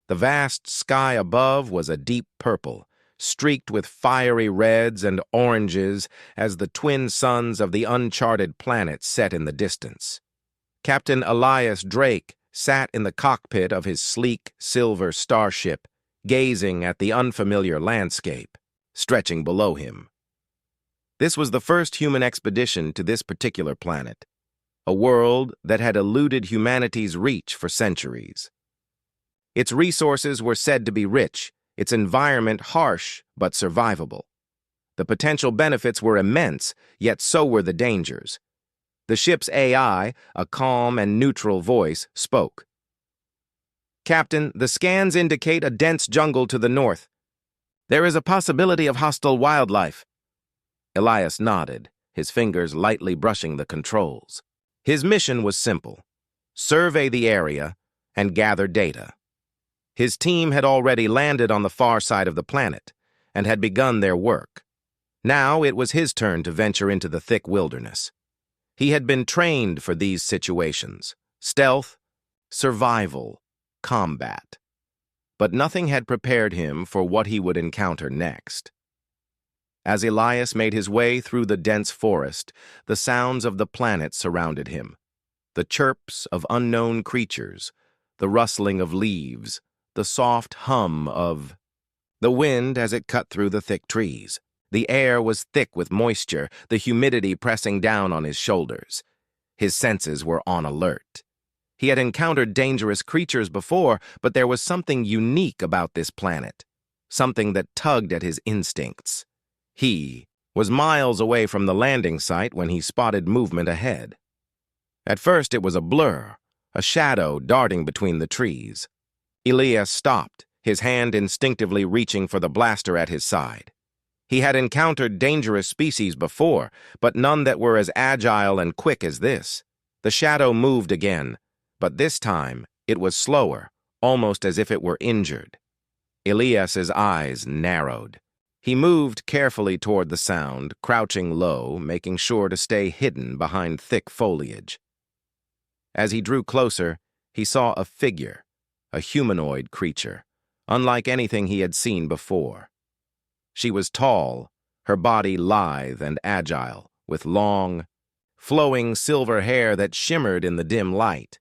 The vast sky above was a deep purple, streaked with fiery reds and oranges as the twin suns of the uncharted planet set in the distance. Captain Elias Drake sat in the cockpit of his sleek, silver starship, gazing at the unfamiliar landscape, stretching below him. This was the first human expedition to this particular planet, a world that had eluded humanity's reach for centuries. Its resources were said to be rich, its environment harsh but survivable. The potential benefits were immense, yet so were the dangers. The ship's AI, a calm and neutral voice, spoke. "Captain, the scans indicate a dense jungle to the north. There is a possibility of hostile wildlife." Elias nodded, his fingers lightly brushing the controls. His mission was simple: survey the area and gather data. His team had already landed on the far side of the planet and had begun their work. Now it was his turn to venture into the thick wilderness. He had been trained for these situations: stealth, survival, combat. But nothing had prepared him for what he would encounter next. As Elias made his way through the dense forest, the sounds of the planet surrounded him. The chirps of unknown creatures, the rustling of leaves, the soft hum of the wind as it cut through the thick trees. The air was thick with moisture, the humidity pressing down on his shoulders. His senses were on alert. He had encountered dangerous creatures before, but there was something unique about this planet, something that tugged at his instincts. He was miles away from the landing site when he spotted movement ahead. At first it was a blur, a shadow darting between the trees. Elias stopped, his hand instinctively reaching for the blaster at his side. He had encountered dangerous species before, but none that were as agile and quick as this. The shadow moved again, but this time it was slower, almost as if it were injured. Elias's eyes narrowed. He moved carefully toward the sound, crouching low, making sure to stay hidden behind thick foliage. As he drew closer, he saw a figure, a humanoid creature, unlike anything he had seen before. She was tall, her body lithe and agile, with long, flowing silver hair that shimmered in the dim light.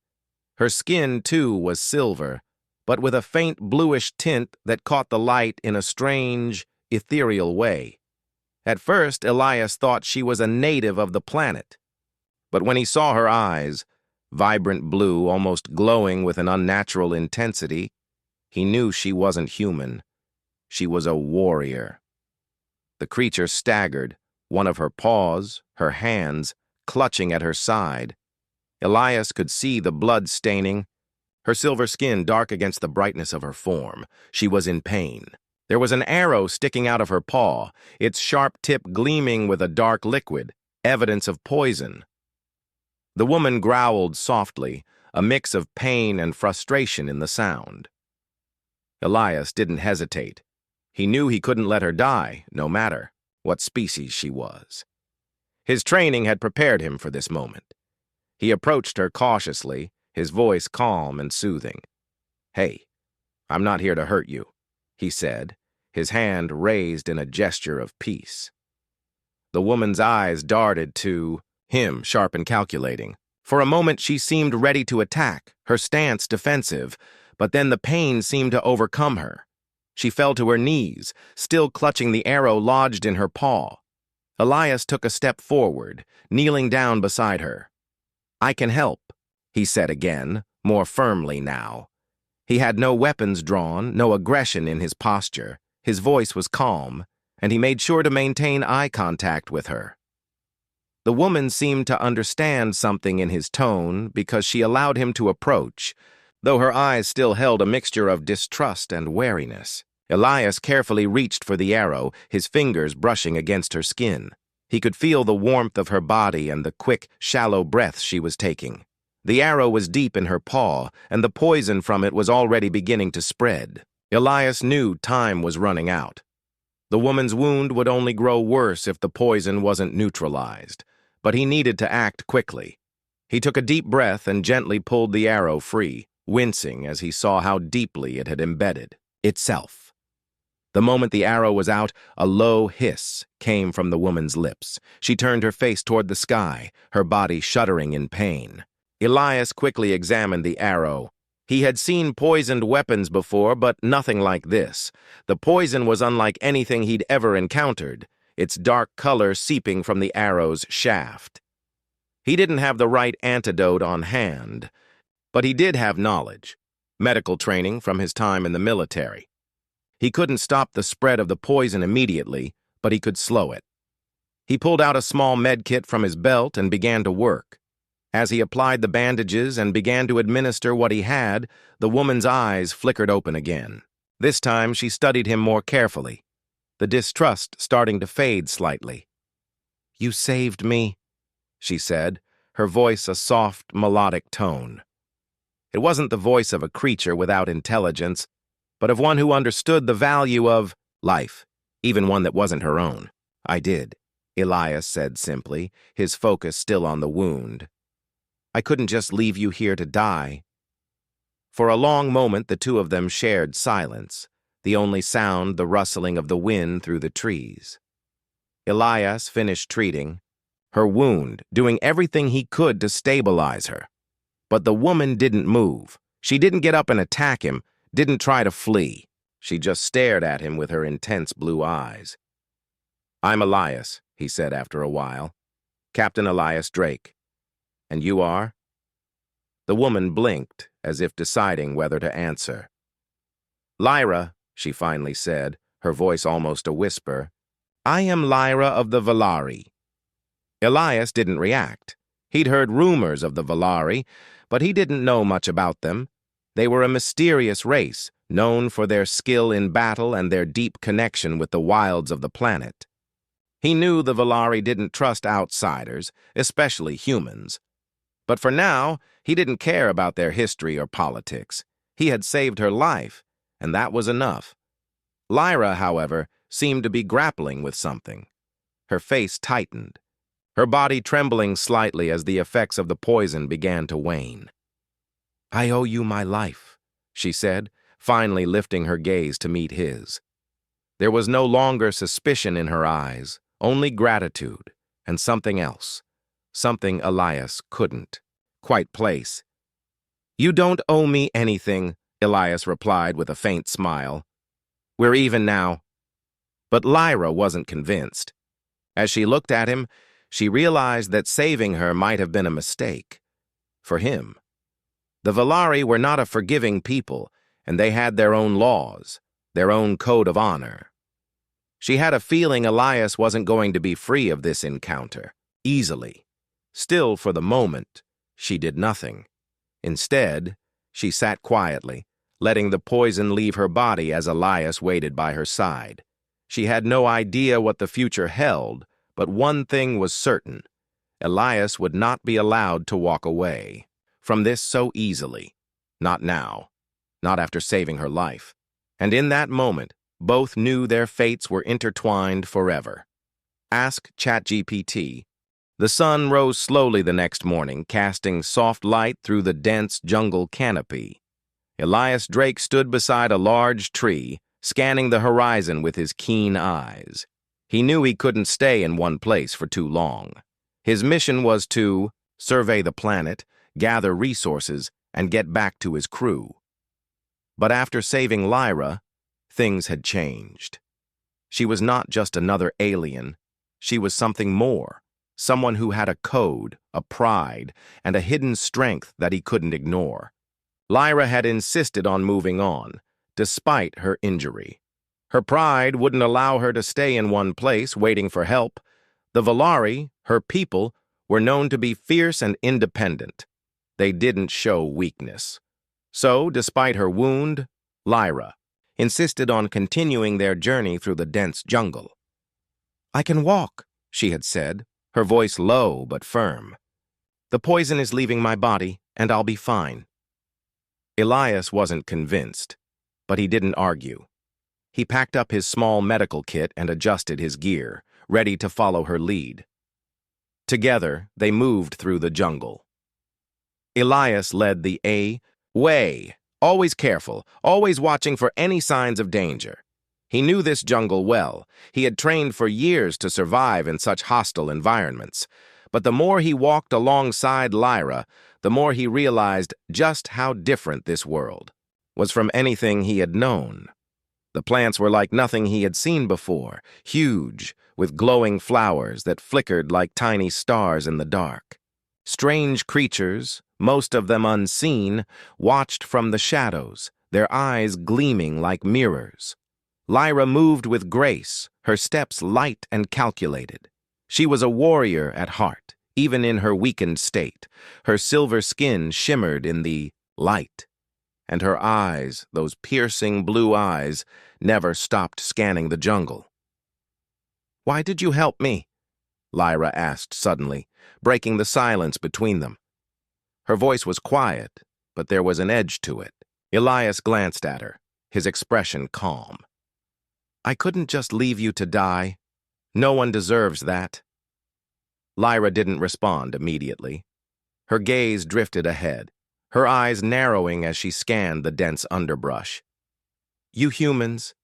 Her skin, too, was silver, but with a faint bluish tint that caught the light in a strange, ethereal way. At first, Elias thought she was a native of the planet. But when he saw her eyes, vibrant blue, almost glowing with an unnatural intensity, he knew she wasn't human. She was a warrior. The creature staggered, one of her paws, her hands, clutching at her side. Elias could see the blood staining, her silver skin dark against the brightness of her form. She was in pain. There was an arrow sticking out of her paw, its sharp tip gleaming with a dark liquid, evidence of poison. The woman growled softly, a mix of pain and frustration in the sound. Elias didn't hesitate. He knew he couldn't let her die, no matter what species she was. His training had prepared him for this moment. He approached her cautiously, his voice calm and soothing. "Hey, I'm not here to hurt you," he said, his hand raised in a gesture of peace. The woman's eyes darted to him, sharp and calculating. For a moment she seemed ready to attack, her stance defensive, but then the pain seemed to overcome her. She fell to her knees, still clutching the arrow lodged in her paw. Elias took a step forward, kneeling down beside her. "I can help," he said again, more firmly now. He had no weapons drawn, no aggression in his posture. His voice was calm, and he made sure to maintain eye contact with her. The woman seemed to understand something in his tone because she allowed him to approach, though her eyes still held a mixture of distrust and wariness. Elias carefully reached for the arrow, his fingers brushing against her skin. He could feel the warmth of her body and the quick, shallow breaths she was taking. The arrow was deep in her paw, and the poison from it was already beginning to spread. Elias knew time was running out. The woman's wound would only grow worse if the poison wasn't neutralized, but he needed to act quickly. He took a deep breath and gently pulled the arrow free. wincing as he saw how deeply it had embedded itself. The moment the arrow was out, a low hiss came from the woman's lips. She turned her face toward the sky, her body shuddering in pain. Elias quickly examined the arrow. He had seen poisoned weapons before, but nothing like this. The poison was unlike anything he'd ever encountered, its dark color seeping from the arrow's shaft. He didn't have the right antidote on hand, but he did have knowledge, medical training from his time in the military. He couldn't stop the spread of the poison immediately, but he could slow it. He pulled out a small med kit from his belt and began to work. As he applied the bandages and began to administer what he had, the woman's eyes flickered open again. This time she studied him more carefully, the distrust starting to fade slightly. "You saved me," she said, her voice a soft, melodic tone. It wasn't the voice of a creature without intelligence, but of one who understood the value of life, even one that wasn't her own. "I did," Elias said simply, his focus still on the wound. "I couldn't just leave you here to die." For a long moment the two of them shared silence, the only sound the rustling of the wind through the trees. Elias finished treating her wound, doing everything he could to stabilize her. But the woman didn't move. She didn't get up and attack him, didn't try to flee. She just stared at him with her intense blue eyes. "I'm Elias," he said after a while. "Captain Elias Drake. And you are?" The woman blinked, as if deciding whether to answer. "Lyra," she finally said, her voice almost a whisper. "I am Lyra of the Valari." Elias didn't react. He'd heard rumors of the Valari, but he didn't know much about them. They were a mysterious race, known for their skill in battle and their deep connection with the wilds of the planet. He knew the Valari didn't trust outsiders, especially humans. But for now, he didn't care about their history or politics. He had saved her life, and that was enough. Lyra, however, seemed to be grappling with something. Her face tightened, her body trembling slightly as the effects of the poison began to wane. "I owe you my life," she said, finally lifting her gaze to meet his. There was no longer suspicion in her eyes, only gratitude, and something else, something Elias couldn't quite place. "You don't owe me anything," Elias replied with a faint smile. "We're even now." But Lyra wasn't convinced. As she looked at him, she realized that saving her might have been a mistake. For him. The Valari were not a forgiving people, and they had their own laws, their own code of honor. She had a feeling Elias wasn't going to be free of this encounter, easily. Still, for the moment, she did nothing. Instead, she sat quietly, letting the poison leave her body as Elias waited by her side. She had no idea what the future held, but one thing was certain. Elias would not be allowed to walk away from this so easily. Not now. Not after saving her life. And in that moment, both knew their fates were intertwined forever. Ask ChatGPT. The sun rose slowly the next morning, casting soft light through the dense jungle canopy. Elias Drake stood beside a large tree, scanning the horizon with his keen eyes. He knew he couldn't stay in one place for too long. His mission was to survey the planet, gather resources, and get back to his crew. But after saving Lyra, things had changed. She was not just another alien. She was something more, someone who had a code, a pride, and a hidden strength that he couldn't ignore. Lyra had insisted on moving on, despite her injury. Her pride wouldn't allow her to stay in one place waiting for help. The Valari, her people, were known to be fierce and independent. They didn't show weakness. So, despite her wound, Lyra insisted on continuing their journey through the dense jungle. "I can walk," she had said, her voice low but firm. "The poison is leaving my body, and I'll be fine." Elias wasn't convinced, but he didn't argue. He packed up his small medical kit and adjusted his gear, ready to follow her lead. Together, they moved through the jungle. Elias led the Way, always careful, always watching for any signs of danger. He knew this jungle well. He had trained for years to survive in such hostile environments. But the more he walked alongside Lyra, the more he realized just how different this world was from anything he had known. The plants were like nothing he had seen before, huge, with glowing flowers that flickered like tiny stars in the dark. Strange creatures, most of them unseen, watched from the shadows, their eyes gleaming like mirrors. Lyra moved with grace, her steps light and calculated. She was a warrior at heart, even in her weakened state. Her silver skin shimmered in the light, and her eyes, those piercing blue eyes, never stopped scanning the jungle. "Why did you help me?" Lyra asked suddenly, breaking the silence between them. Her voice was quiet, but there was an edge to it. Elias glanced at her, his expression calm. "I couldn't just leave you to die. No one deserves that." Lyra didn't respond immediately. Her gaze drifted ahead, her eyes narrowing as she scanned the dense underbrush. "You humans,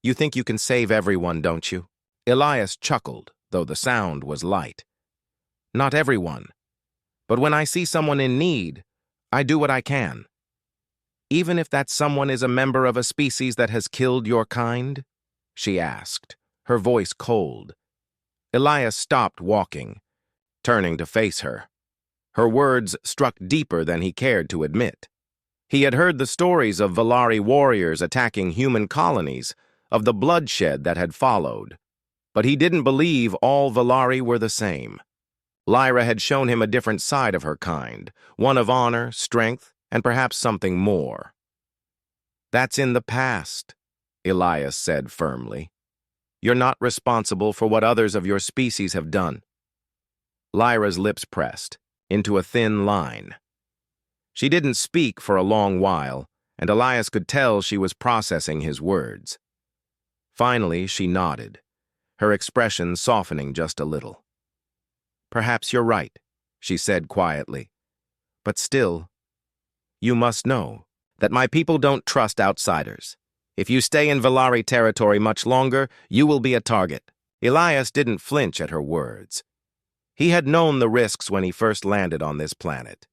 you think you can save everyone, don't you?" Elias chuckled, though the sound was light. "Not everyone. But when I see someone in need, I do what I can. Even if that someone is a member of a species that has killed your kind?" she asked, her voice cold. Elias stopped walking, turning to face her. Her words struck deeper than he cared to admit. He had heard the stories of Valari warriors attacking human colonies, of the bloodshed that had followed. But he didn't believe all Valari were the same. Lyra had shown him a different side of her kind, one of honor, strength, and perhaps something more. "That's in the past," Elias said firmly. "You're not responsible for what others of your species have done." Lyra's lips pressed into a thin line. She didn't speak for a long while, and Elias could tell she was processing his words. Finally, she nodded, her expression softening just a little. "Perhaps you're right," she said quietly. "But still, you must know that my people don't trust outsiders. If you stay in Valari territory much longer, you will be a target." Elias didn't flinch at her words. He had known the risks when he first landed on this planet.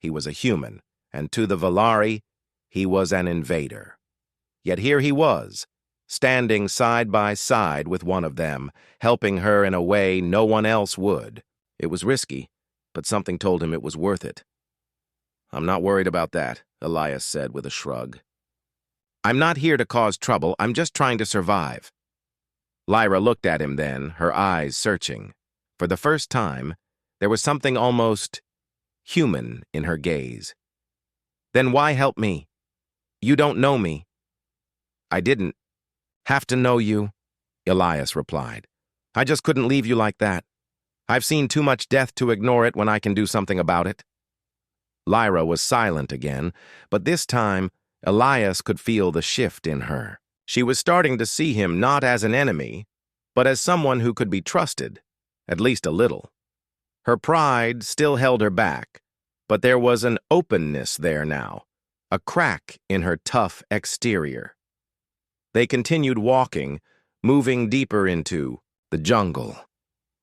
He was a human, and to the Valari, he was an invader. Yet here he was, standing side by side with one of them, helping her in a way no one else would. It was risky, but something told him it was worth it. "I'm not worried about that," Elias said with a shrug. "I'm not here to cause trouble, I'm just trying to survive." Lyra looked at him then, her eyes searching. For the first time, there was something almost human in her gaze. "Then why help me? You don't know me." "I didn't have to know you," Elias replied. "I just couldn't leave you like that. I've seen too much death to ignore it when I can do something about it." Lyra was silent again, but this time, Elias could feel the shift in her. She was starting to see him not as an enemy, but as someone who could be trusted, at least a little. Her pride still held her back, but there was an openness there now, a crack in her tough exterior. They continued walking, moving deeper into the jungle.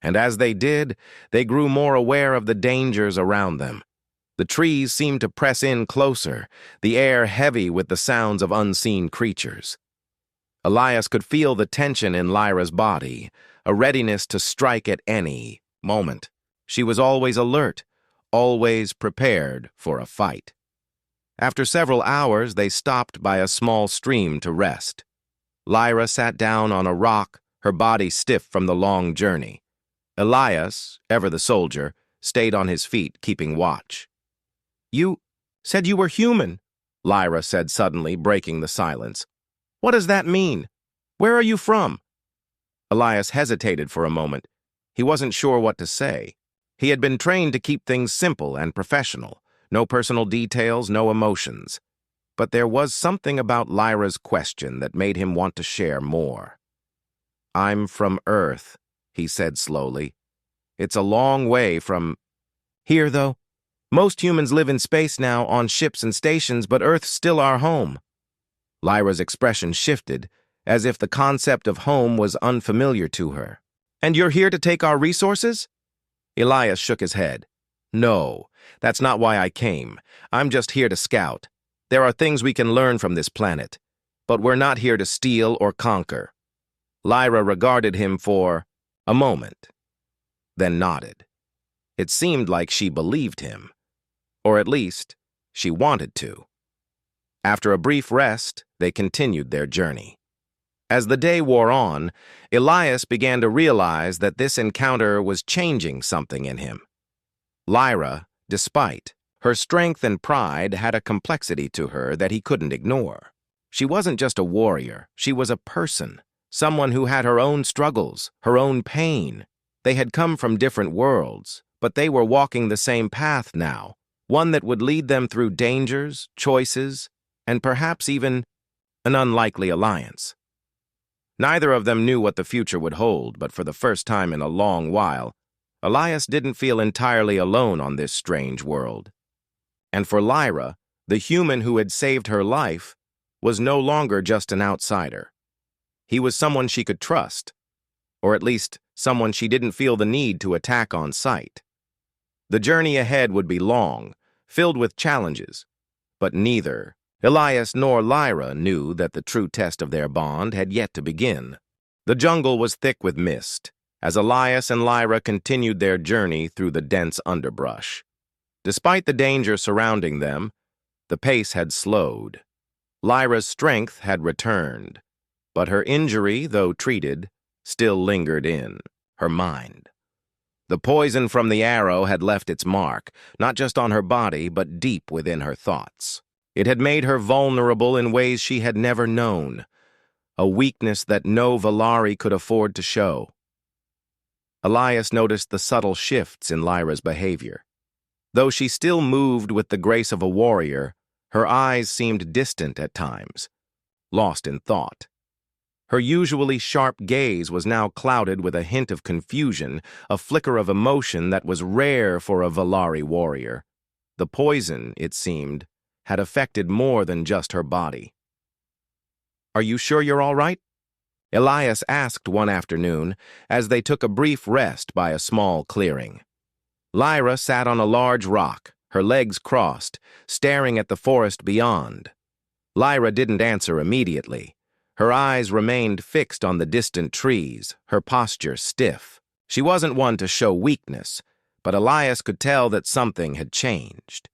And as they did, they grew more aware of the dangers around them. The trees seemed to press in closer, the air heavy with the sounds of unseen creatures. Elias could feel the tension in Lyra's body, a readiness to strike at any moment. She was always alert, always prepared for a fight. After several hours, they stopped by a small stream to rest. Lyra sat down on a rock, her body stiff from the long journey. Elias, ever the soldier, stayed on his feet, keeping watch. "You said you were human," Lyra said suddenly, breaking the silence. "What does that mean? Where are you from?" Elias hesitated for a moment. He wasn't sure what to say. He had been trained to keep things simple and professional, no personal details, no emotions. But there was something about Lyra's question that made him want to share more. "I'm from Earth," he said slowly. "It's a long way from here, though." Most humans live in space now, on ships and stations, but Earth's still our home. Lyra's expression shifted, as if the concept of home was unfamiliar to her. And you're here to take our resources? Elias shook his head. No, that's not why I came. I'm just here to scout. There are things we can learn from this planet, but we're not here to steal or conquer. Lyra regarded him for a moment, then nodded. It seemed like she believed him, or at least she wanted to. After a brief rest, they continued their journey. As the day wore on, Elias began to realize that this encounter was changing something in him. Lyra, despite her strength and pride, had a complexity to her that he couldn't ignore. She wasn't just a warrior, she was a person, someone who had her own struggles, her own pain. They had come from different worlds, but they were walking the same path now, one that would lead them through dangers, choices, and perhaps even an unlikely alliance. Neither of them knew what the future would hold, but for the first time in a long while, Elias didn't feel entirely alone on this strange world. And for Lyra, the human who had saved her life was no longer just an outsider. He was someone she could trust, or at least someone she didn't feel the need to attack on sight. The journey ahead would be long, filled with challenges, but neither Elias nor Lyra knew that the true test of their bond had yet to begin. The jungle was thick with mist, as Elias and Lyra continued their journey through the dense underbrush. Despite the danger surrounding them, the pace had slowed. Lyra's strength had returned, but her injury, though treated, still lingered in her mind. The poison from the arrow had left its mark, not just on her body, but deep within her thoughts. It had made her vulnerable in ways she had never known, a weakness that no Valari could afford to show. Elias noticed the subtle shifts in Lyra's behavior. Though she still moved with the grace of a warrior, her eyes seemed distant at times, lost in thought. Her usually sharp gaze was now clouded with a hint of confusion, a flicker of emotion that was rare for a Valari warrior. The poison, it seemed, had affected more than just her body. "Are you sure you're all right?" Elias asked one afternoon as they took a brief rest by a small clearing. Lyra sat on a large rock, her legs crossed, staring at the forest beyond. Lyra didn't answer immediately. Her eyes remained fixed on the distant trees, her posture stiff. She wasn't one to show weakness, but Elias could tell that something had changed.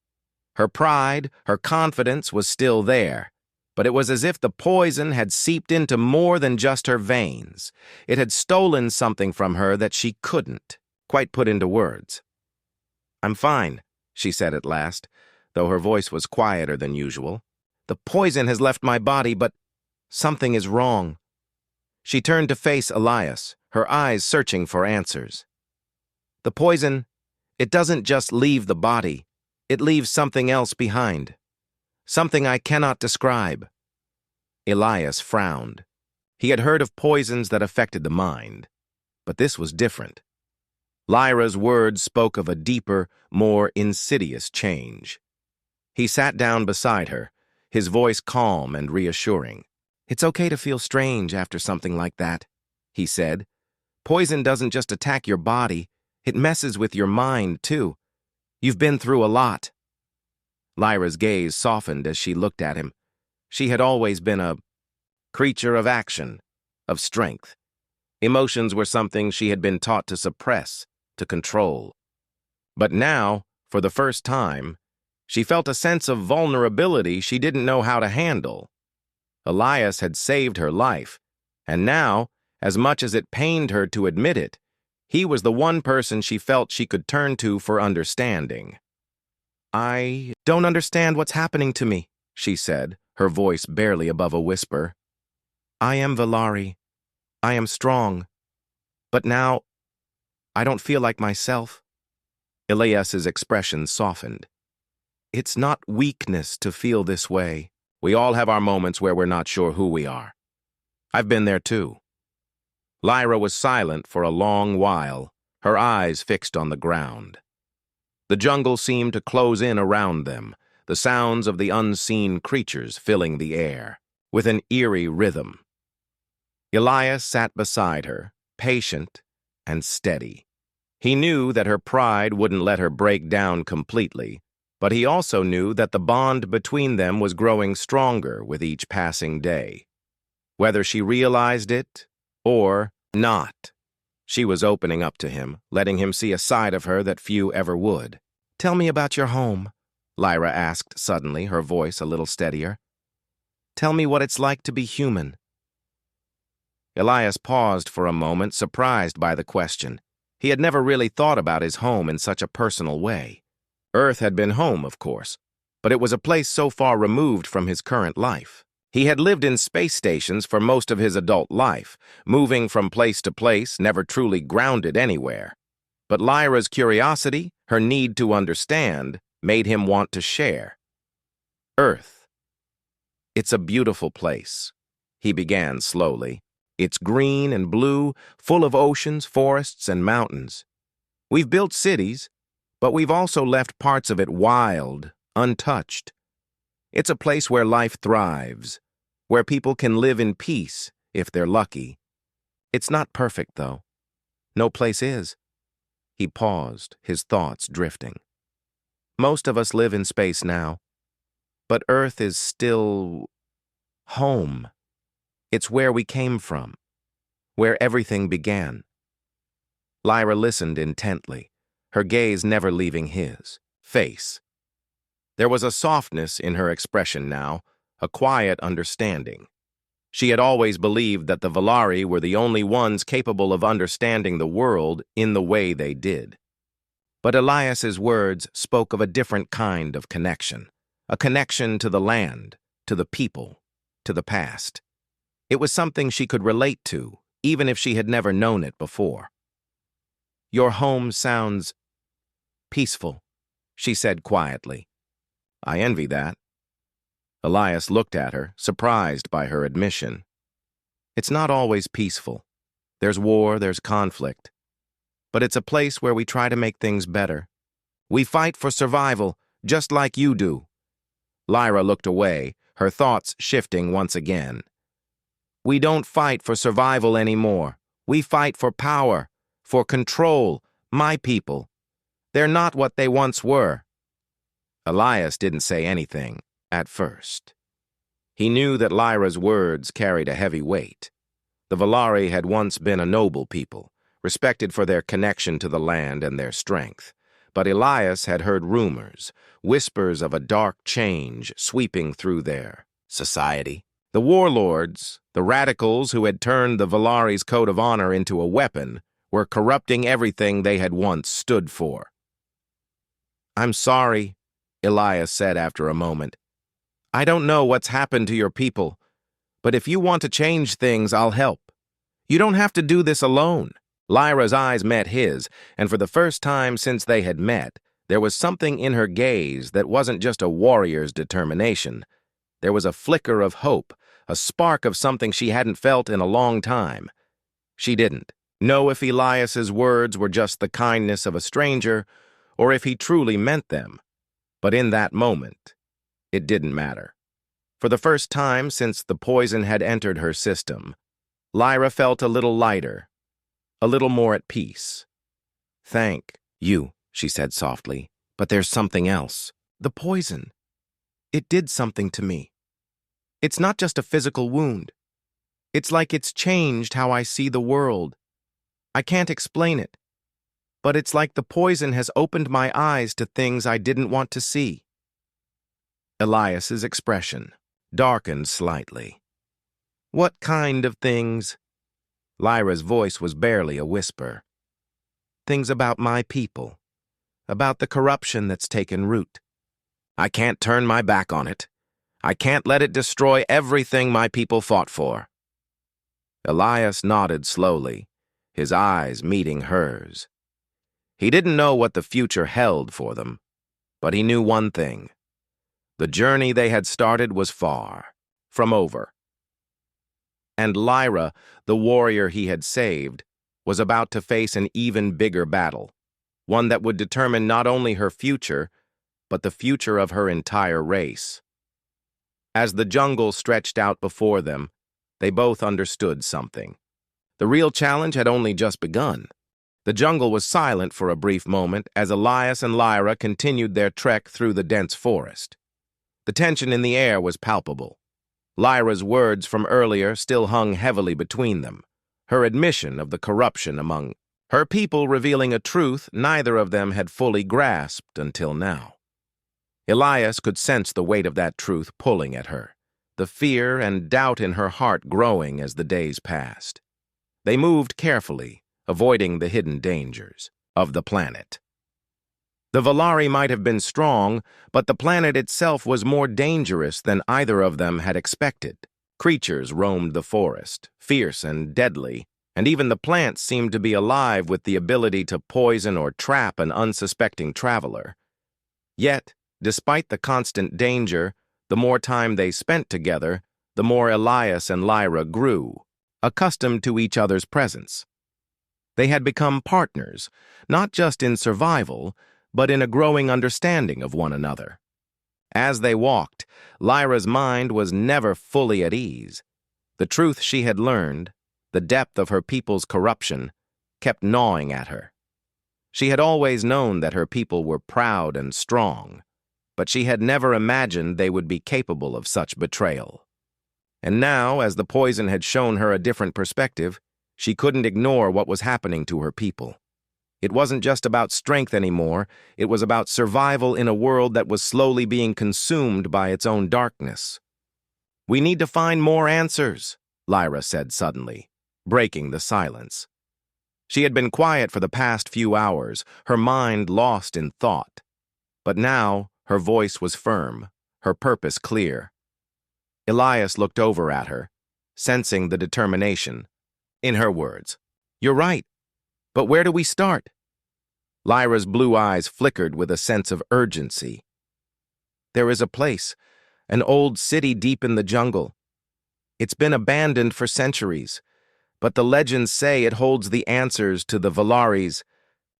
Her pride, her confidence was still there, but it was as if the poison had seeped into more than just her veins. It had stolen something from her that she couldn't quite put into words. "I'm fine," she said at last, though her voice was quieter than usual. "The poison has left my body, but something is wrong." She turned to face Elias, her eyes searching for answers. "The poison, it doesn't just leave the body. It leaves something else behind. Something I cannot describe." Elias frowned. He had heard of poisons that affected the mind, but this was different. Lyra's words spoke of a deeper, more insidious change. He sat down beside her, his voice calm and reassuring. "It's okay to feel strange after something like that," he said. "Poison doesn't just attack your body, it messes with your mind, too. You've been through a lot." Lyra's gaze softened as she looked at him. She had always been a creature of action, of strength. Emotions were something she had been taught to suppress, to control. But now, for the first time, she felt a sense of vulnerability she didn't know how to handle. Elias had saved her life, and now, as much as it pained her to admit it, he was the one person she felt she could turn to for understanding. "I don't understand what's happening to me," she said, her voice barely above a whisper. "I am Valari. I am strong. But now, I don't feel like myself." Elias's expression softened. "It's not weakness to feel this way. We all have our moments where we're not sure who we are. I've been there too." Lyra was silent for a long while, her eyes fixed on the ground. The jungle seemed to close in around them, the sounds of the unseen creatures filling the air, with an eerie rhythm. Elias sat beside her, patient and steady. He knew that her pride wouldn't let her break down completely, but he also knew that the bond between them was growing stronger with each passing day. Whether she realized it or not, she was opening up to him, letting him see a side of her that few ever would. "Tell me about your home," Lyra asked suddenly, her voice a little steadier. "Tell me what it's like to be human." Elias paused for a moment, surprised by the question. He had never really thought about his home in such a personal way. Earth had been home, of course, but it was a place so far removed from his current life. He had lived in space stations for most of his adult life, moving from place to place, never truly grounded anywhere. But Lyra's curiosity, her need to understand, made him want to share. Earth. "It's a beautiful place," he began slowly. "It's green and blue, full of oceans, forests, and mountains. We've built cities, but we've also left parts of it wild, untouched. It's a place where life thrives, where people can live in peace if they're lucky. It's not perfect, though. No place is." He paused, his thoughts drifting. "Most of us live in space now, but Earth is still home. It's where we came from, where everything began." Lyra listened intently, her gaze never leaving his face. There was a softness in her expression now, a quiet understanding. She had always believed that the Valari were the only ones capable of understanding the world in the way they did. But Elias's words spoke of a different kind of connection, a connection to the land, to the people, to the past. It was something she could relate to, even if she had never known it before. "Your home sounds peaceful," she said quietly. "I envy that." Elias looked at her, surprised by her admission. "It's not always peaceful. There's war, there's conflict. But it's a place where we try to make things better. We fight for survival, just like you do." Lyra looked away, her thoughts shifting once again. "We don't fight for survival anymore. We fight for power, for control, my people. They're not what they once were." Elias didn't say anything at first. He knew that Lyra's words carried a heavy weight. The Valari had once been a noble people, respected for their connection to the land and their strength. But Elias had heard rumors, whispers of a dark change sweeping through their society. The warlords, the radicals who had turned the Valari's code of honor into a weapon, were corrupting everything they had once stood for. "I'm sorry," Elias said after a moment. "I don't know what's happened to your people, but if you want to change things, I'll help. You don't have to do this alone." Lyra's eyes met his, and for the first time since they had met, there was something in her gaze that wasn't just a warrior's determination. There was a flicker of hope, a spark of something she hadn't felt in a long time. She didn't know if Elias's words were just the kindness of a stranger, or if he truly meant them. But in that moment, it didn't matter. For the first time since the poison had entered her system, Lyra felt a little lighter, a little more at peace. "Thank you," she said softly, "but there's something else. The poison. It did something to me. It's not just a physical wound. It's like it's changed how I see the world. I can't explain it, but it's like the poison has opened my eyes to things I didn't want to see." Elias's expression darkened slightly. "What kind of things?" Lyra's voice was barely a whisper. "Things about my people, about the corruption that's taken root. I can't turn my back on it. I can't let it destroy everything my people fought for." Elias nodded slowly, his eyes meeting hers. He didn't know what the future held for them, but he knew one thing. The journey they had started was far from over. And Lyra, the warrior he had saved, was about to face an even bigger battle. one that would determine not only her future, but the future of her entire race. As the jungle stretched out before them, they both understood something. The real challenge had only just begun. The jungle was silent for a brief moment as Elias and Lyra continued their trek through the dense forest. The tension in the air was palpable. Lyra's words from earlier still hung heavily between them, her admission of the corruption among her people revealing a truth neither of them had fully grasped until now. Elias could sense the weight of that truth pulling at her, the fear and doubt in her heart growing as the days passed. They moved carefully, avoiding the hidden dangers of the planet. The Valari might have been strong, but the planet itself was more dangerous than either of them had expected. Creatures roamed the forest, fierce and deadly, and even the plants seemed to be alive with the ability to poison or trap an unsuspecting traveler. Yet, despite the constant danger, the more time they spent together, the more Elias and Lyra grew, accustomed to each other's presence. They had become partners, not just in survival, but in a growing understanding of one another. As they walked, Lyra's mind was never fully at ease. The truth she had learned, the depth of her people's corruption, kept gnawing at her. She had always known that her people were proud and strong, but she had never imagined they would be capable of such betrayal. And now, as the poison had shown her a different perspective, she couldn't ignore what was happening to her people. It wasn't just about strength anymore, it was about survival in a world that was slowly being consumed by its own darkness. "We need to find more answers," Lyra said suddenly, breaking the silence. She had been quiet for the past few hours, her mind lost in thought. But now, her voice was firm, her purpose clear. Elias looked over at her, sensing the determination. In her words, "You're right, but where do we start?" Lyra's blue eyes flickered with a sense of urgency. "There is a place, an old city deep in the jungle. It's been abandoned for centuries, but the legends say it holds the answers to the Valari's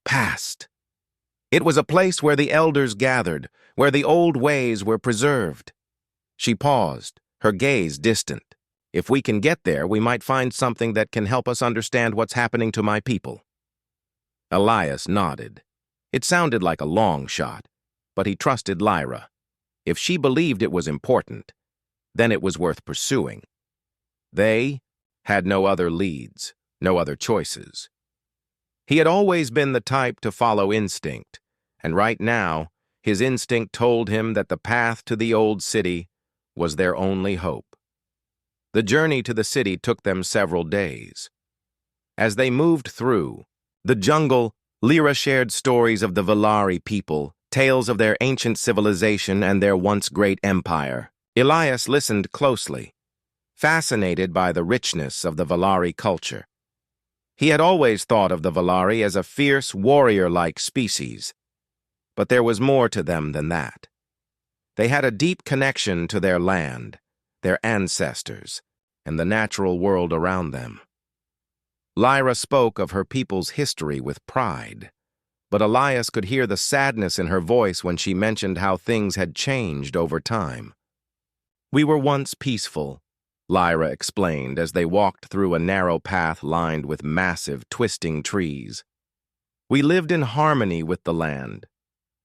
past. It was a place where the elders gathered, where the old ways were preserved." She paused, her gaze distant. "If we can get there, we might find something that can help us understand what's happening to my people." Elias nodded. It sounded like a long shot, but he trusted Lyra. If she believed it was important, then it was worth pursuing. They had no other leads, no other choices. He had always been the type to follow instinct, and right now, his instinct told him that the path to the old city was their only hope. The journey to the city took them several days. As they moved through the jungle, Lyra shared stories of the Valari people, tales of their ancient civilization and their once great empire. Elias listened closely, fascinated by the richness of the Valari culture. He had always thought of the Valari as a fierce, warrior-like species, but there was more to them than that. They had a deep connection to their land, their ancestors, and the natural world around them. Lyra spoke of her people's history with pride, but Elias could hear the sadness in her voice when she mentioned how things had changed over time. "We were once peaceful," Lyra explained as they walked through a narrow path lined with massive, twisting trees. "We lived in harmony with the land,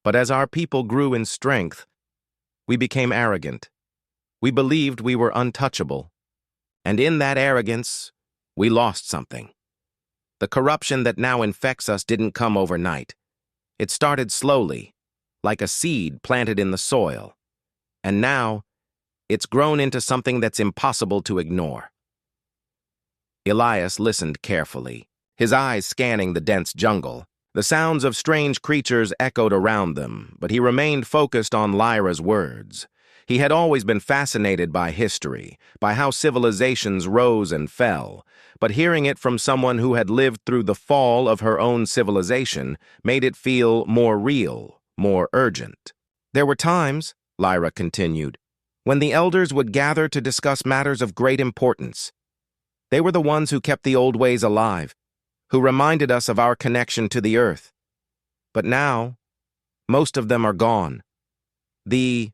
but as our people grew in strength, we became arrogant. We believed we were untouchable, and in that arrogance, we lost something. The corruption that now infects us didn't come overnight. It started slowly, like a seed planted in the soil, and now it's grown into something that's impossible to ignore." Elias listened carefully, his eyes scanning the dense jungle. The sounds of strange creatures echoed around them, but he remained focused on Lyra's words. He had always been fascinated by history, by how civilizations rose and fell, but hearing it from someone who had lived through the fall of her own civilization made it feel more real, more urgent. "There were times," Lyra continued, "when the elders would gather to discuss matters of great importance. They were the ones who kept the old ways alive, who reminded us of our connection to the earth. But now, most of them are gone. The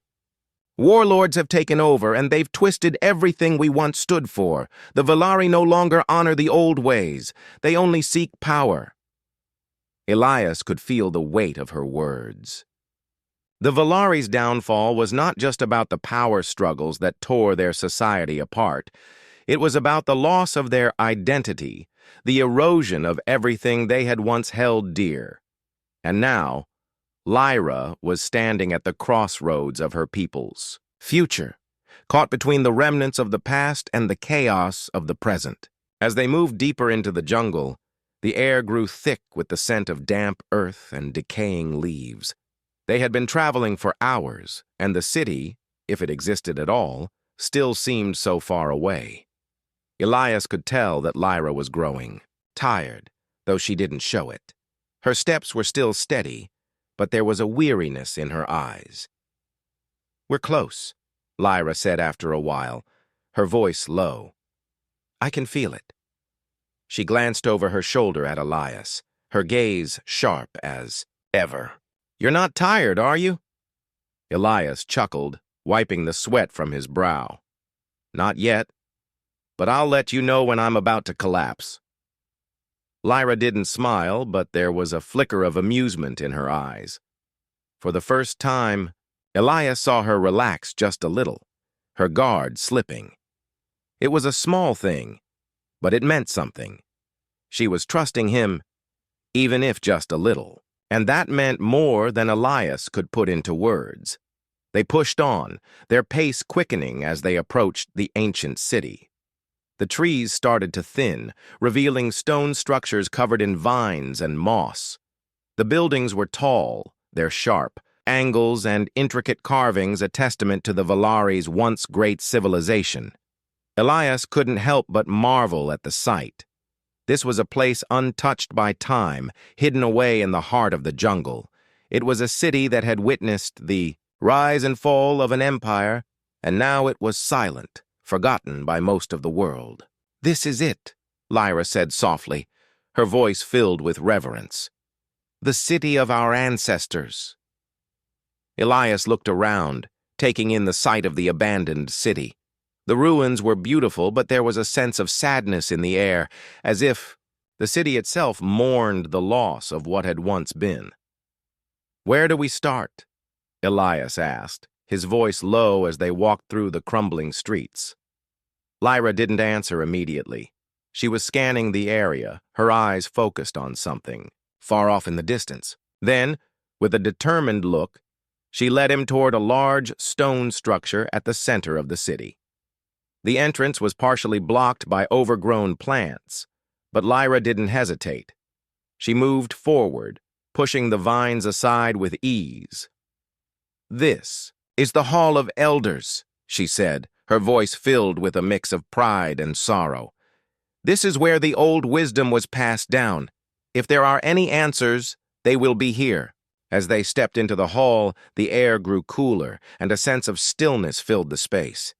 warlords have taken over, and they've twisted everything we once stood for. The Valari no longer honor the old ways. They only seek power. Elias could feel the weight of her words. The Valari's downfall was not just about the power struggles that tore their society apart. It was about the loss of their identity, the erosion of everything they had once held dear. And now, Lyra was standing at the crossroads of her people's future, caught between the remnants of the past and the chaos of the present. As they moved deeper into the jungle, the air grew thick with the scent of damp earth and decaying leaves. They had been traveling for hours, and the city, if it existed at all, still seemed so far away. Elias could tell that Lyra was growing tired, though she didn't show it. Her steps were still steady, but there was a weariness in her eyes. "We're close," Lyra said after a while, her voice low. "I can feel it." She glanced over her shoulder at Elias, her gaze sharp as ever. "You're not tired, are you?" Elias chuckled, wiping the sweat from his brow. "Not yet, but I'll let you know when I'm about to collapse." Lyra didn't smile, but there was a flicker of amusement in her eyes. For the first time, Elias saw her relax just a little, her guard slipping. It was a small thing, but it meant something. She was trusting him, even if just a little. And that meant more than Elias could put into words. They pushed on, their pace quickening as they approached the ancient city. The trees started to thin, revealing stone structures covered in vines and moss. The buildings were tall, their sharp angles and intricate carvings a testament to the Valari's once great civilization. Elias couldn't help but marvel at the sight. This was a place untouched by time, hidden away in the heart of the jungle. It was a city that had witnessed the rise and fall of an empire, and now it was silent, forgotten by most of the world. "This is it," Lyra said softly, her voice filled with reverence. "The city of our ancestors." Elias looked around, taking in the sight of the abandoned city. The ruins were beautiful, but there was a sense of sadness in the air, as if the city itself mourned the loss of what had once been. "Where do we start?" Elias asked, his voice low as they walked through the crumbling streets. Lyra didn't answer immediately. She was scanning the area, her eyes focused on something, far off in the distance. Then, with a determined look, she led him toward a large stone structure at the center of the city. The entrance was partially blocked by overgrown plants, but Lyra didn't hesitate. She moved forward, pushing the vines aside with ease. "This is the Hall of Elders," she said, her voice filled with a mix of pride and sorrow. "This is where the old wisdom was passed down. If there are any answers, they will be here." As they stepped into the hall, the air grew cooler, and a sense of stillness filled the space.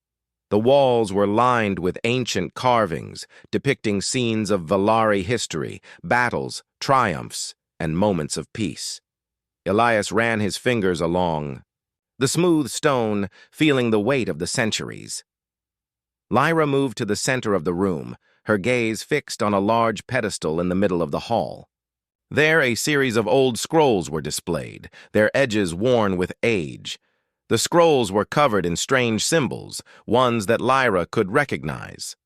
The walls were lined with ancient carvings, depicting scenes of Valari history, battles, triumphs, and moments of peace. Elias ran his fingers along the smooth stone, feeling the weight of the centuries. Lyra moved to the center of the room, her gaze fixed on a large pedestal in the middle of the hall. There, a series of old scrolls were displayed, their edges worn with age. The scrolls were covered in strange symbols, ones that Lyra could recognize.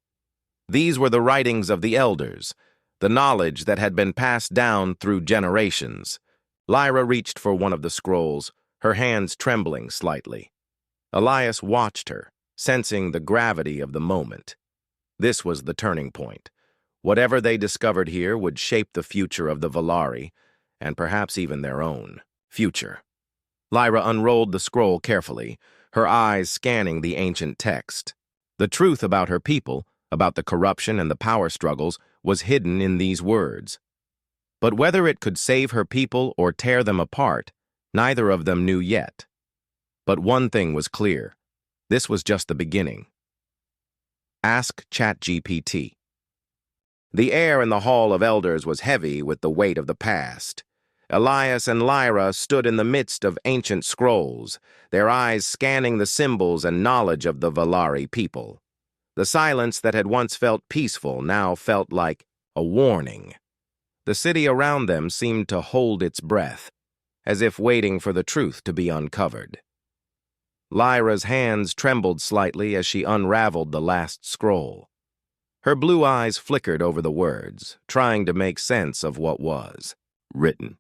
These were the writings of the elders, the knowledge that had been passed down through generations. Lyra reached for one of the scrolls, her hands trembling slightly. Elias watched her, sensing the gravity of the moment. This was the turning point. Whatever they discovered here would shape the future of the Valari, and perhaps even their own future. Lyra unrolled the scroll carefully, her eyes scanning the ancient text. The truth about her people, about the corruption and the power struggles, was hidden in these words. But whether it could save her people or tear them apart, neither of them knew yet. But one thing was clear. This was just the beginning. Ask ChatGPT. The air in the Hall of Elders was heavy with the weight of the past. Elias and Lyra stood in the midst of ancient scrolls, their eyes scanning the symbols and knowledge of the Valari people. The silence that had once felt peaceful now felt like a warning. The city around them seemed to hold its breath, as if waiting for the truth to be uncovered. Lyra's hands trembled slightly as she unraveled the last scroll. Her blue eyes flickered over the words, trying to make sense of what was written.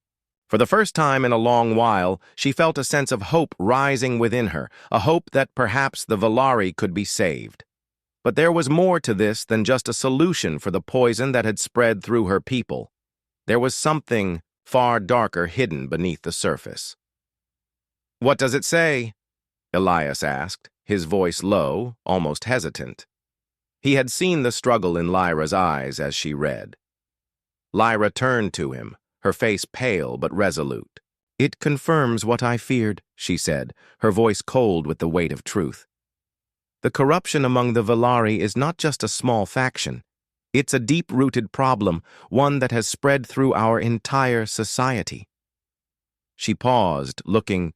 For the first time in a long while, she felt a sense of hope rising within her, a hope that perhaps the Valari could be saved. But there was more to this than just a solution for the poison that had spread through her people. There was something far darker hidden beneath the surface. "What does it say?" Elias asked, his voice low, almost hesitant. He had seen the struggle in Lyra's eyes as she read. Lyra turned to him, her face pale but resolute. "It confirms what I feared," she said, her voice cold with the weight of truth. "The corruption among the Valari is not just a small faction. It's a deep-rooted problem, one that has spread through our entire society." She paused, looking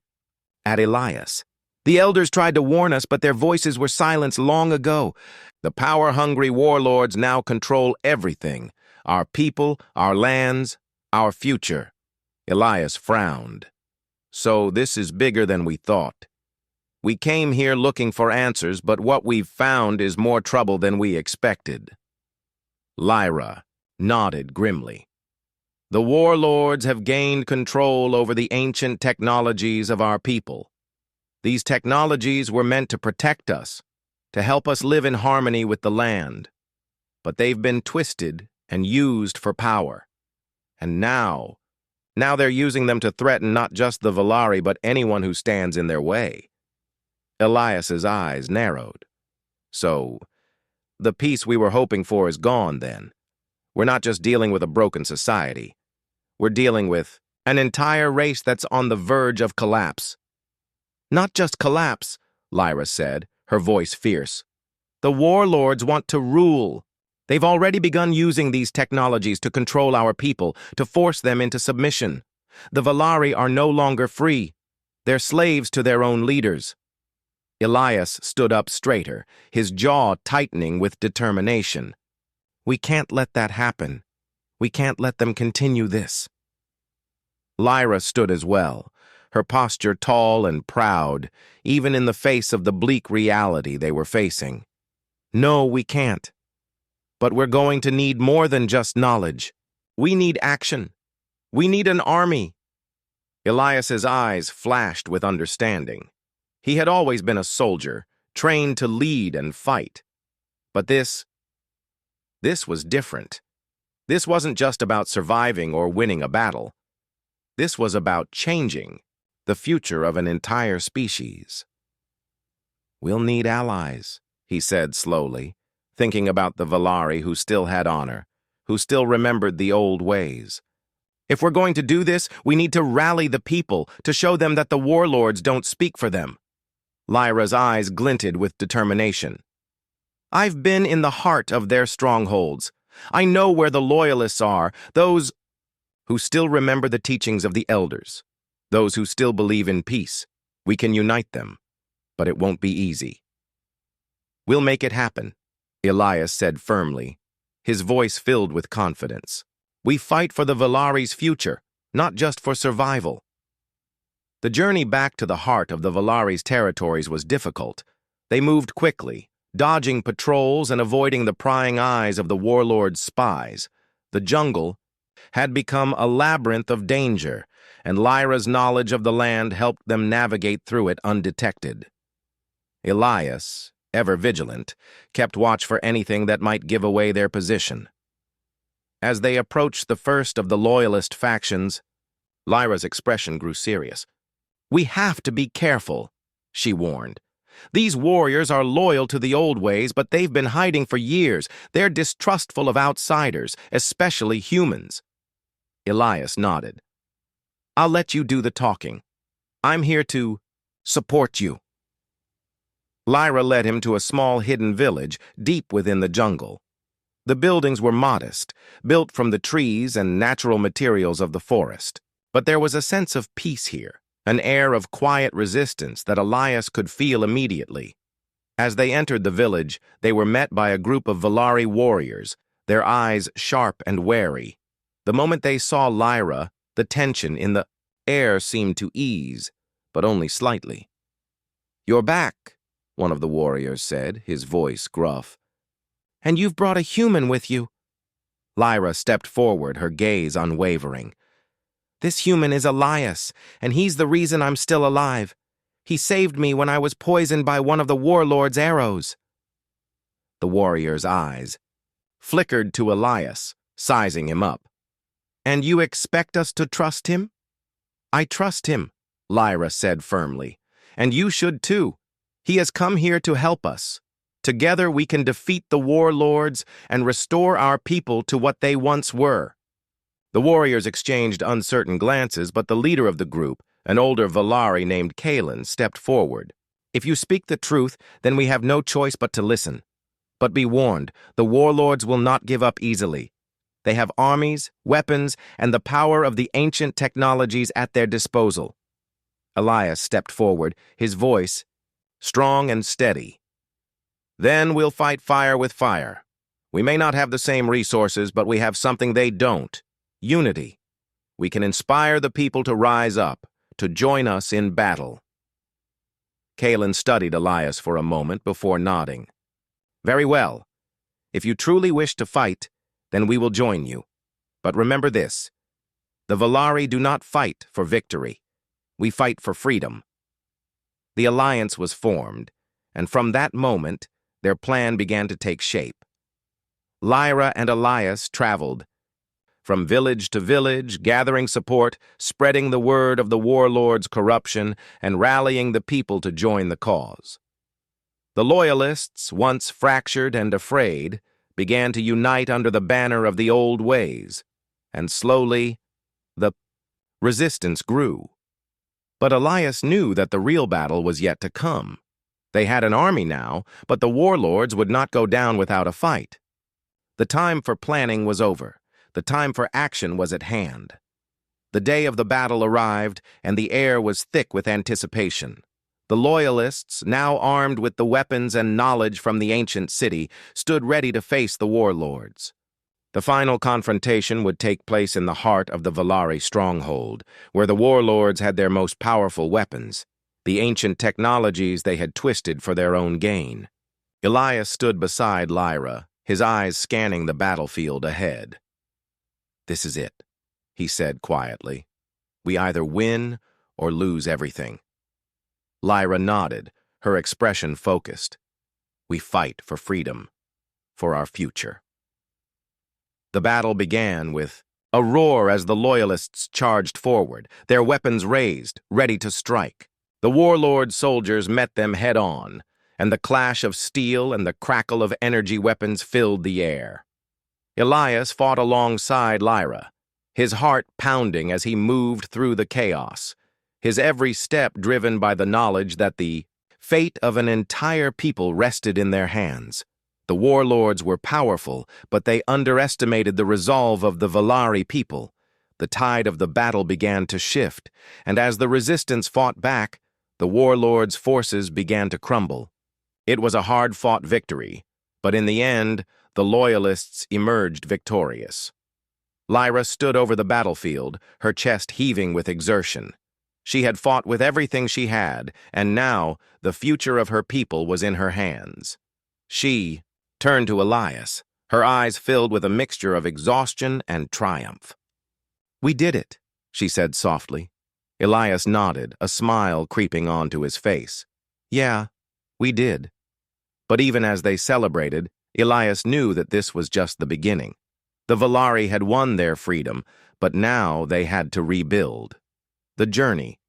at Elias. "The elders tried to warn us, but their voices were silenced long ago. The power-hungry warlords now control everything, our people, our lands, our future." Elias frowned. "So this is bigger than we thought. We came here looking for answers, but what we've found is more trouble than we expected." Lyra nodded grimly. "The warlords have gained control over the ancient technologies of our people. These technologies were meant to protect us, to help us live in harmony with the land. But they've been twisted and used for power. And now they're using them to threaten not just the Valari, but anyone who stands in their way." Elias's eyes narrowed. "So, the peace we were hoping for is gone, then? We're not just dealing with a broken society. We're dealing with an entire race that's on the verge of collapse." "Not just collapse," Lyra said, her voice fierce. "The warlords want to rule. They've already begun using these technologies to control our people, to force them into submission. The Valari are no longer free. They're slaves to their own leaders." Elias stood up straighter, his jaw tightening with determination. "We can't let that happen. We can't let them continue this." Lyra stood as well, her posture tall and proud, even in the face of the bleak reality they were facing. "No, we can't. But we're going to need more than just knowledge. We need action. We need an army." Elias's eyes flashed with understanding. He had always been a soldier, trained to lead and fight. But this was different. This wasn't just about surviving or winning a battle. This was about changing the future of an entire species. "We'll need allies," he said slowly, thinking about the Valari who still had honor, who still remembered the old ways. "If we're going to do this, we need to rally the people, to show them that the warlords don't speak for them." Lyra's eyes glinted with determination. "I've been in the heart of their strongholds. I know where the loyalists are, those who still remember the teachings of the elders, those who still believe in peace. We can unite them, but it won't be easy." "We'll make it happen," Elias said firmly, his voice filled with confidence. "We fight for the Valari's future, not just for survival." The journey back to the heart of the Valari's territories was difficult. They moved quickly, dodging patrols and avoiding the prying eyes of the warlord's spies. The jungle had become a labyrinth of danger, and Lyra's knowledge of the land helped them navigate through it undetected. Elias, ever vigilant, kept watch for anything that might give away their position. As they approached the first of the loyalist factions, Lyra's expression grew serious. "We have to be careful," she warned. "These warriors are loyal to the old ways, but they've been hiding for years. They're distrustful of outsiders, especially humans." Elias nodded. "I'll let you do the talking. I'm here to support you." Lyra led him to a small hidden village deep within the jungle. The buildings were modest, built from the trees and natural materials of the forest. But there was a sense of peace here, an air of quiet resistance that Elias could feel immediately. As they entered the village, they were met by a group of Valari warriors, their eyes sharp and wary. The moment they saw Lyra, the tension in the air seemed to ease, but only slightly. "You're back," one of the warriors said, his voice gruff. "And you've brought a human with you." Lyra stepped forward, her gaze unwavering. "This human is Elias, and he's the reason I'm still alive. He saved me when I was poisoned by one of the warlord's arrows." The warrior's eyes flickered to Elias, sizing him up. "And you expect us to trust him?" "I trust him," Lyra said firmly. "And you should too. He has come here to help us. Together we can defeat the warlords and restore our people to what they once were." The warriors exchanged uncertain glances, but the leader of the group, an older Valari named Kalen, stepped forward. "If you speak the truth, then we have no choice but to listen. But be warned, the warlords will not give up easily. They have armies, weapons, and the power of the ancient technologies at their disposal." Elias stepped forward, his voice strong and steady. "Then we'll fight fire with fire. We may not have the same resources, but we have something they don't: unity. We can inspire the people to rise up, to join us in battle." Kalen studied Elias for a moment before nodding. "Very well. If you truly wish to fight, then we will join you. But remember this: the Valari do not fight for victory. We fight for freedom." The alliance was formed, and from that moment, their plan began to take shape. Lyra and Elias traveled from village to village, gathering support, spreading the word of the warlord's corruption, and rallying the people to join the cause. The Loyalists, once fractured and afraid, began to unite under the banner of the old ways, and slowly, the resistance grew. But Elias knew that the real battle was yet to come. They had an army now, but the warlords would not go down without a fight. The time for planning was over. The time for action was at hand. The day of the battle arrived, and the air was thick with anticipation. The Loyalists, now armed with the weapons and knowledge from the ancient city, stood ready to face the warlords. The final confrontation would take place in the heart of the Valari stronghold, where the warlords had their most powerful weapons, the ancient technologies they had twisted for their own gain. Elias stood beside Lyra, his eyes scanning the battlefield ahead. "This is it," he said quietly. "We either win or lose everything." Lyra nodded, her expression focused. "We fight for freedom, for our future." The battle began with a roar as the Loyalists charged forward, their weapons raised, ready to strike. The warlord soldiers met them head-on, and the clash of steel and the crackle of energy weapons filled the air. Elias fought alongside Lyra, his heart pounding as he moved through the chaos, his every step driven by the knowledge that the fate of an entire people rested in their hands. The warlords were powerful, but they underestimated the resolve of the Valari people. The tide of the battle began to shift, and as the resistance fought back, the warlords' forces began to crumble. It was a hard-fought victory, but in the end, the Loyalists emerged victorious. Lyra stood over the battlefield, her chest heaving with exertion. She had fought with everything she had, and now the future of her people was in her hands. She turned to Elias, her eyes filled with a mixture of exhaustion and triumph. "We did it," she said softly. Elias nodded, a smile creeping onto his face. "Yeah, we did." But even as they celebrated, Elias knew that this was just the beginning. The Valari had won their freedom, but now they had to rebuild. The journey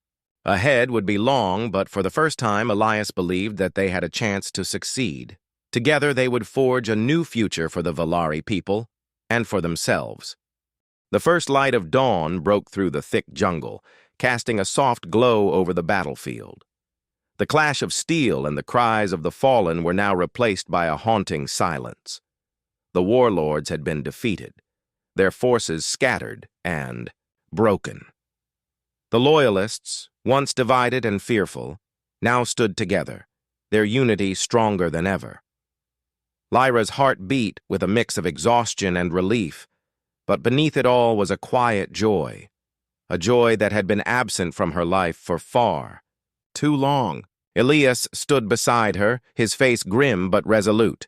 ahead would be long, but for the first time, Elias believed that they had a chance to succeed. Together, they would forge a new future for the Valari people and for themselves. The first light of dawn broke through the thick jungle, casting a soft glow over the battlefield. The clash of steel and the cries of the fallen were now replaced by a haunting silence. The warlords had been defeated, their forces scattered and broken. The Loyalists, once divided and fearful, now stood together, their unity stronger than ever. Lyra's heart beat with a mix of exhaustion and relief, but beneath it all was a quiet joy, a joy that had been absent from her life for far too long. Elias stood beside her, his face grim but resolute.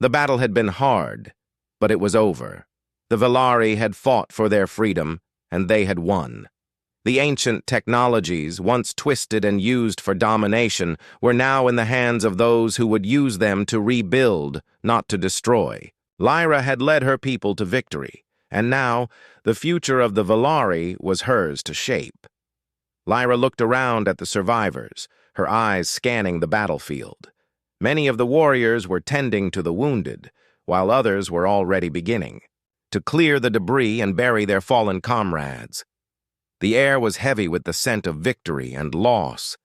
The battle had been hard, but it was over. The Velari had fought for their freedom, and they had won. The ancient technologies, once twisted and used for domination, were now in the hands of those who would use them to rebuild, not to destroy. Lyra had led her people to victory, and now the future of the Velari was hers to shape. Lyra looked around at the survivors, her eyes scanning the battlefield. Many of the warriors were tending to the wounded, while others were already beginning to clear the debris and bury their fallen comrades. The air was heavy with the scent of victory and loss,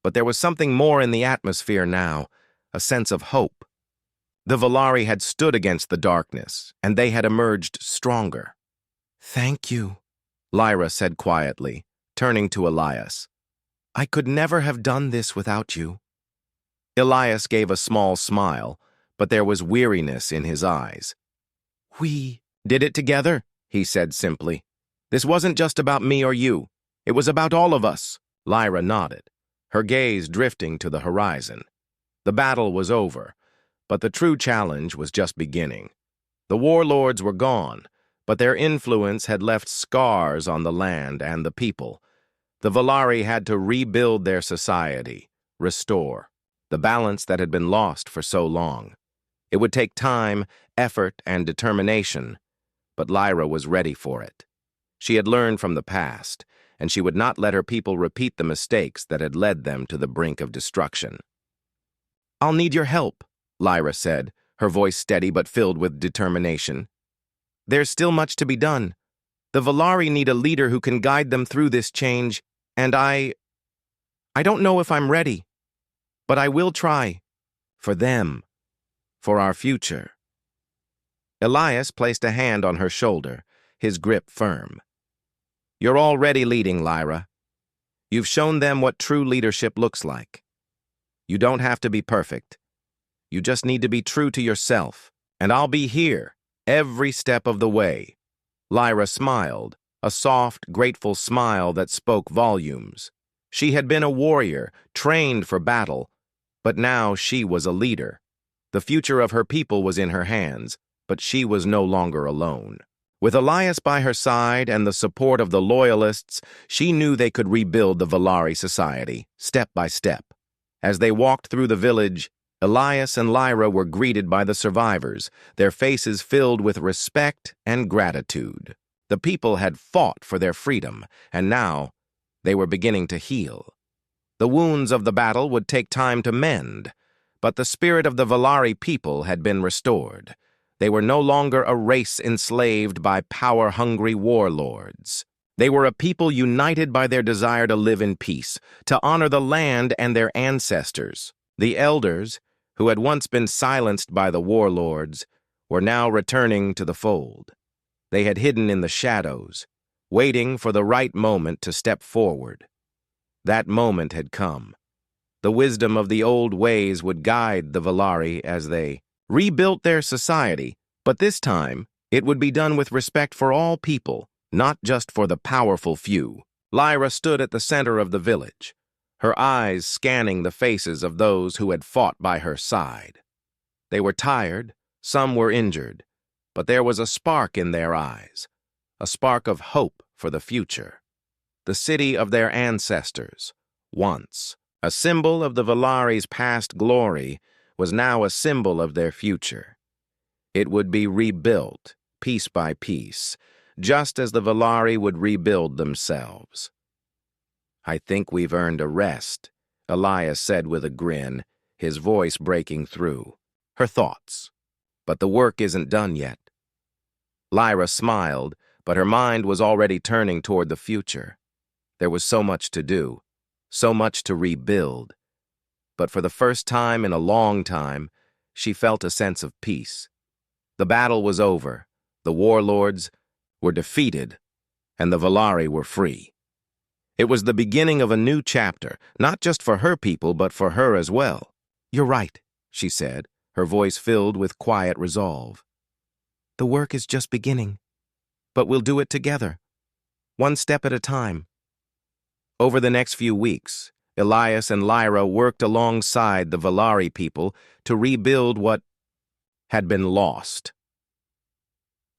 but there was something more in the atmosphere now, a sense of hope. The Velari had stood against the darkness, and they had emerged stronger. "Thank you," Lyra said quietly, turning to Elias. "I could never have done this without you." Elias gave a small smile, but there was weariness in his eyes. "We did it together," he said simply. "This wasn't just about me or you. It was about all of us." Lyra nodded, her gaze drifting to the horizon. The battle was over, but the true challenge was just beginning. The warlords were gone, but their influence had left scars on the land and the people. The Velari had to rebuild their society, restore the balance that had been lost for so long. It would take time, effort, and determination, but Lyra was ready for it. She had learned from the past, and she would not let her people repeat the mistakes that had led them to the brink of destruction. "I'll need your help," Lyra said, her voice steady but filled with determination. "There's still much to be done. The Velari need a leader who can guide them through this change, and I don't know if I'm ready, but I will try. For them. For our future." Elias placed a hand on her shoulder, his grip firm. "You're already leading, Lyra. You've shown them what true leadership looks like. You don't have to be perfect. You just need to be true to yourself, and I'll be here, every step of the way." Lyra smiled, a soft, grateful smile that spoke volumes. She had been a warrior, trained for battle, but now she was a leader. The future of her people was in her hands, but she was no longer alone. With Elias by her side and the support of the Loyalists, she knew they could rebuild the Velari society, step by step. As they walked through the village, Elias and Lyra were greeted by the survivors, their faces filled with respect and gratitude. The people had fought for their freedom, and now they were beginning to heal. The wounds of the battle would take time to mend, but the spirit of the Velari people had been restored. They were no longer a race enslaved by power-hungry warlords. They were a people united by their desire to live in peace, to honor the land and their ancestors. The elders, who had once been silenced by the warlords, were now returning to the fold. They had hidden in the shadows, waiting for the right moment to step forward. That moment had come. The wisdom of the old ways would guide the Velari as they rebuilt their society, but this time it would be done with respect for all people, not just for the powerful few. Lyra stood at the center of the village, her eyes scanning the faces of those who had fought by her side. They were tired, some were injured, but there was a spark in their eyes, a spark of hope for the future. The city of their ancestors, once a symbol of the Velari's past glory, was now a symbol of their future. It would be rebuilt, piece by piece, just as the Velari would rebuild themselves. "I think we've earned a rest," Elias said with a grin, his voice breaking through her thoughts. "But the work isn't done yet." Lyra smiled, but her mind was already turning toward the future. There was so much to do, so much to rebuild. But for the first time in a long time, she felt a sense of peace. The battle was over, the warlords were defeated, and the Velari were free. It was the beginning of a new chapter, not just for her people, but for her as well. "You're right," she said, her voice filled with quiet resolve. "The work is just beginning, but we'll do it together, one step at a time." Over the next few weeks, Elias and Lyra worked alongside the Valari people to rebuild what had been lost.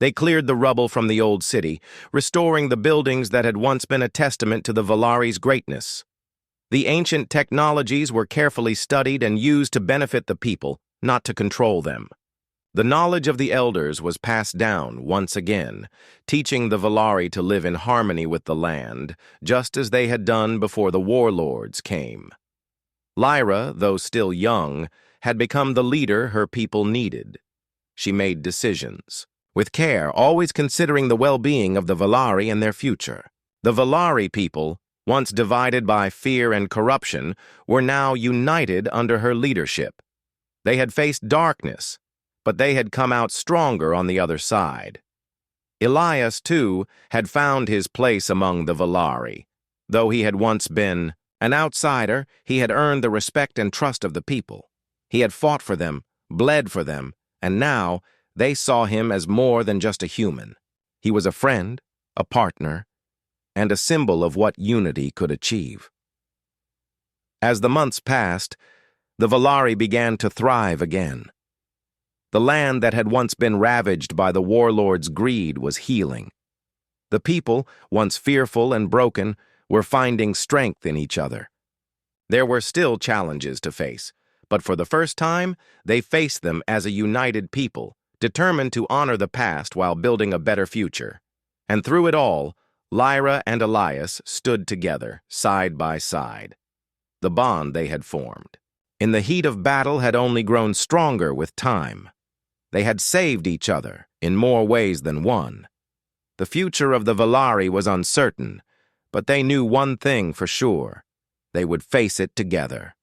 They cleared the rubble from the old city, restoring the buildings that had once been a testament to the Valari's greatness. The ancient technologies were carefully studied and used to benefit the people, not to control them. The knowledge of the elders was passed down once again, teaching the Valari to live in harmony with the land, just as they had done before the warlords came. Lyra, though still young, had become the leader her people needed. She made decisions, with care, always considering the well-being of the Valari and their future. The Valari people, once divided by fear and corruption, were now united under her leadership. They had faced darkness, but they had come out stronger on the other side. Elias, too, had found his place among the Valari. Though he had once been an outsider, he had earned the respect and trust of the people. He had fought for them, bled for them, and now they saw him as more than just a human. He was a friend, a partner, and a symbol of what unity could achieve. As the months passed, the Valari began to thrive again. The land that had once been ravaged by the warlords' greed was healing. The people, once fearful and broken, were finding strength in each other. There were still challenges to face, but for the first time, they faced them as a united people, determined to honor the past while building a better future. And through it all, Lyra and Elias stood together, side by side. The bond they had formed, in the heat of battle, had only grown stronger with time. They had saved each other in more ways than one. The future of the Valari was uncertain, but they knew one thing for sure: they would face it together.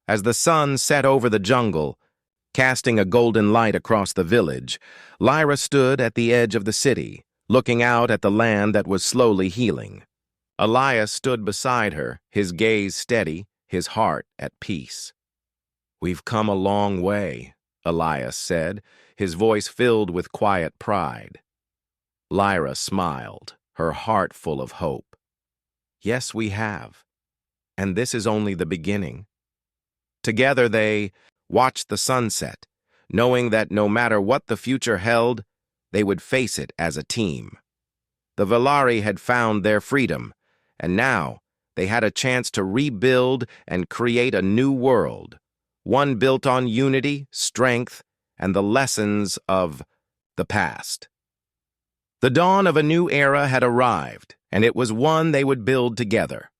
As the sun set over the jungle, casting a golden light across the village, Lyra stood at the edge of the city, looking out at the land that was slowly healing. Elias stood beside her, his gaze steady, his heart at peace. "We've come a long way," Elias said, his voice filled with quiet pride. Lyra smiled, her heart full of hope. "Yes, we have. And this is only the beginning." Together they watched the sunset, knowing that no matter what the future held, they would face it as a team. The Valari had found their freedom, and now they had a chance to rebuild and create a new world, one built on unity, strength, and the lessons of the past. The dawn of a new era had arrived, and it was one they would build together.